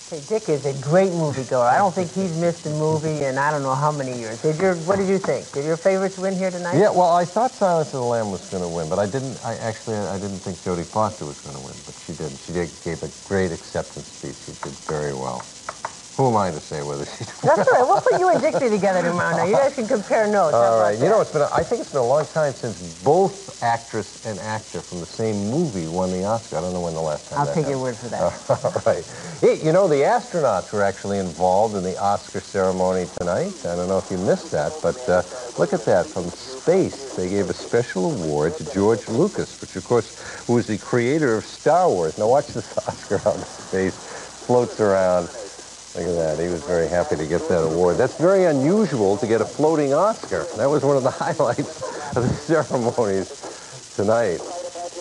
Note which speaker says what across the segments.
Speaker 1: Hey, Dick is a great moviegoer. I don't think he's missed a movie in I don't know how many years. What did you think? Did your favorites win here tonight?
Speaker 2: Yeah, well, I thought Silence of the Lamb was going to win, but I didn't think Jodie Foster was going to win, but she did. She gave a great acceptance speech. She did very well. Who am I to say whether she did well?
Speaker 1: That's all right. We'll put you and Dixie together tomorrow night. You guys can compare notes.
Speaker 2: All right. You know, I think it's been a long time since both actress and actor from the same movie won the Oscar. I don't know when the last time
Speaker 1: I'll take your word for that.
Speaker 2: All right. Hey, you know, the astronauts were actually involved in the Oscar ceremony tonight. I don't know if you missed that, but look at that. From space, they gave a special award to George Lucas, which, of course, was the creator of Star Wars. Now, watch this Oscar out in space. Floats around. Look at that. He was very happy to get that award. That's very unusual to get a floating Oscar. That was one of the highlights of the ceremonies tonight.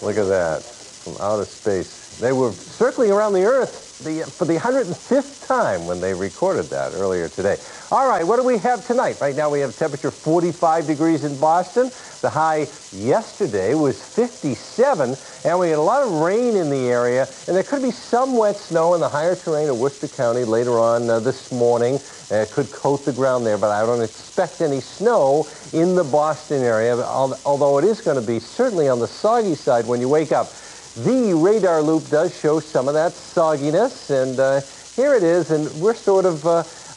Speaker 2: Look at that. From outer space. They were circling around the Earth for the 105th time when they recorded that earlier today. All right, what do we have tonight? Right now we have temperature 45 degrees in Boston. The high yesterday was 57, and we had a lot of rain in the area, and there could be some wet snow in the higher terrain of Worcester County later on this morning. It could coat the ground there, but I don't expect any snow in the Boston area, although it is going to be certainly on the soggy side when you wake up. The radar loop does show some of that sogginess, and here it is, and we're sort of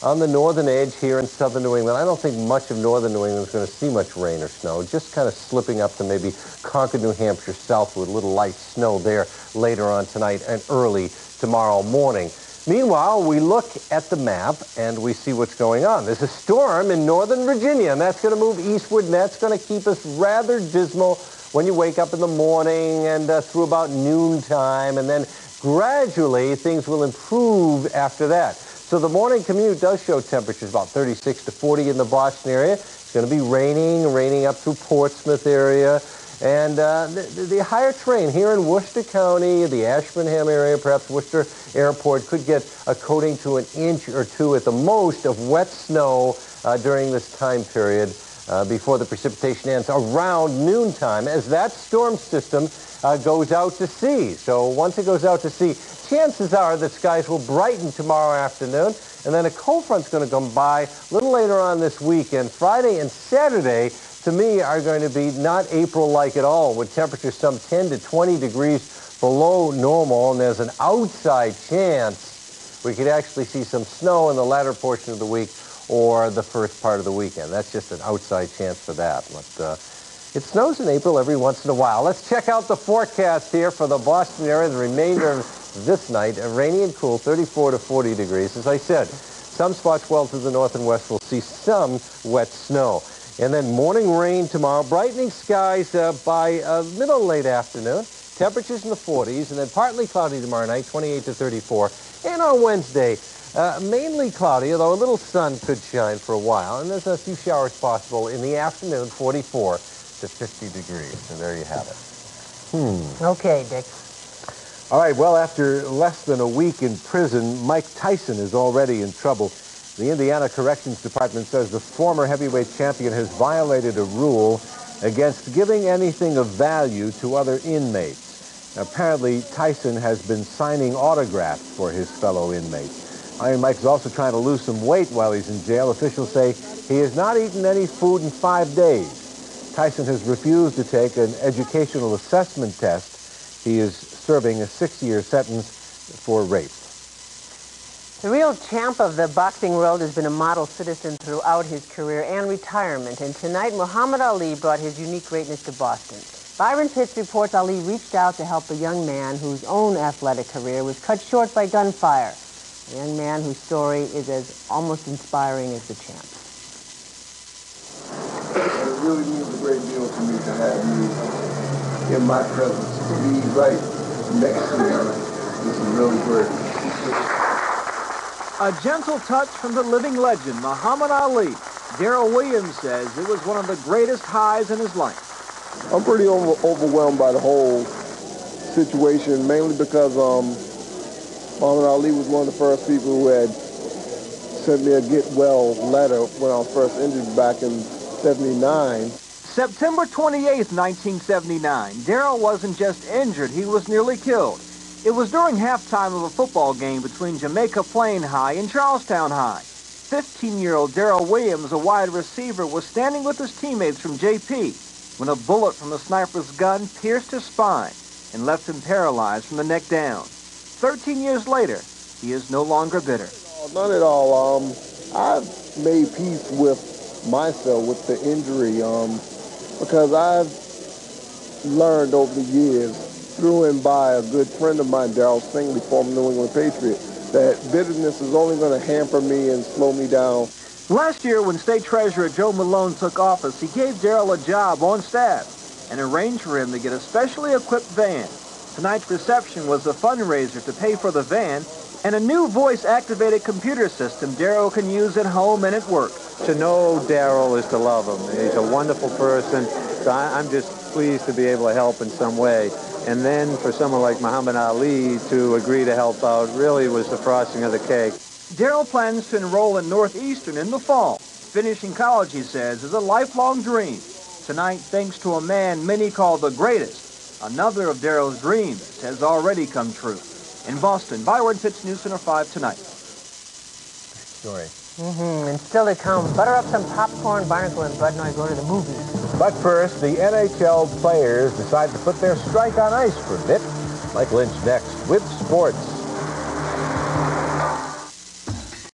Speaker 2: on the northern edge here in southern New England. I don't think much of northern New England is going to see much rain or snow, just kind of slipping up to maybe Concord, New Hampshire, south with a little light snow there later on tonight and early tomorrow morning. Meanwhile, we look at the map and we see what's going on. There's a storm in northern Virginia, and that's going to move eastward, and that's going to keep us rather dismal when you wake up in the morning and through about noontime, and then gradually things will improve after that. So the morning commute does show temperatures about 36 to 40 in the Boston area. It's going to be raining up through Portsmouth area. And the higher terrain here in Worcester County, the Ashburnham area, perhaps Worcester Airport, could get a coating to an inch or two at the most of wet snow during this time period before the precipitation ends around noontime as that storm system goes out to sea. So once it goes out to sea, chances are that skies will brighten tomorrow afternoon, and then a cold front's going to come by a little later on this weekend. Friday and Saturday, to me, are going to be not April-like at all, with temperatures some 10 to 20 degrees below normal, and there's an outside chance we could actually see some snow in the latter portion of the week or the first part of the weekend. That's just an outside chance for that. But it snows in April every once in a while. Let's check out the forecast here for the Boston area the remainder of this night. Rainy and cool, 34 to 40 degrees. As I said, some spots well to the north and west will see some wet snow. And then morning rain tomorrow, brightening skies by middle late afternoon. Temperatures in the 40s, and then partly cloudy tomorrow night, 28 to 34. And on Wednesday, mainly cloudy, although a little sun could shine for a while. And there's a few showers possible in the afternoon, 44 to 50 degrees. So there you have it.
Speaker 1: Okay, Dick.
Speaker 3: All right, well, after less than a week in prison, Mike Tyson is already in trouble. The Indiana Corrections Department says the former heavyweight champion has violated a rule against giving anything of value to other inmates. Apparently, Tyson has been signing autographs for his fellow inmates. Iron Mike is also trying to lose some weight while he's in jail. Officials say he has not eaten any food in 5 days. Tyson has refused to take an educational assessment test. He is serving a 6-year sentence for rape.
Speaker 1: The real champ of the boxing world has been a model citizen throughout his career and retirement. And tonight, Muhammad Ali brought his unique greatness to Boston. Byron Pitts reports Ali reached out to help a young man whose own athletic career was cut short by gunfire. A young man whose story is as almost inspiring as the champ.
Speaker 4: It really means a great deal to me to have you in my presence, to be right next to me. This is really great.
Speaker 5: A gentle touch from the living legend, Muhammad Ali. Darrell Williams says it was one of the greatest highs in his life.
Speaker 4: I'm pretty overwhelmed by the whole situation, mainly because Muhammad Ali was one of the first people who had sent me a get well letter when I was first injured back in '79.
Speaker 5: September 28th, 1979. Darrell wasn't just injured, he was nearly killed. It was during halftime of a football game between Jamaica Plain High and Charlestown High. 15-year-old Darrell Williams, a wide receiver, was standing with his teammates from JP when a bullet from the sniper's gun pierced his spine and left him paralyzed from the neck down. 13 years later, he is no longer bitter.
Speaker 4: None at all. I've made peace with myself with the injury because I've learned over the years, through and by a good friend of mine, Darryl Stingley, former New England Patriot, that bitterness is only going to hamper me and slow me down.
Speaker 5: Last year, when State Treasurer Joe Malone took office, he gave Darrell a job on staff and arranged for him to get a specially equipped van. Tonight's reception was a fundraiser to pay for the van and a new voice-activated computer system Darrell can use at home and at work.
Speaker 6: To know Darrell is to love him. He's a wonderful person, so I'm just pleased to be able to help in some way. And then for someone like Muhammad Ali to agree to help out really was the frosting of the cake.
Speaker 5: Darrell plans to enroll in Northeastern in the fall. Finishing college, he says, is a lifelong dream. Tonight, thanks to a man many call the greatest, another of Darrell's dreams has already come true. In Boston, Byron Pitts, Newscenter 5 tonight.
Speaker 2: Story.
Speaker 1: And still to come, butter up some popcorn, Barnacle and Bud Noy go to the movies.
Speaker 3: But first, the NHL players decide to put their strike on ice for a bit. Mike Lynch next with sports.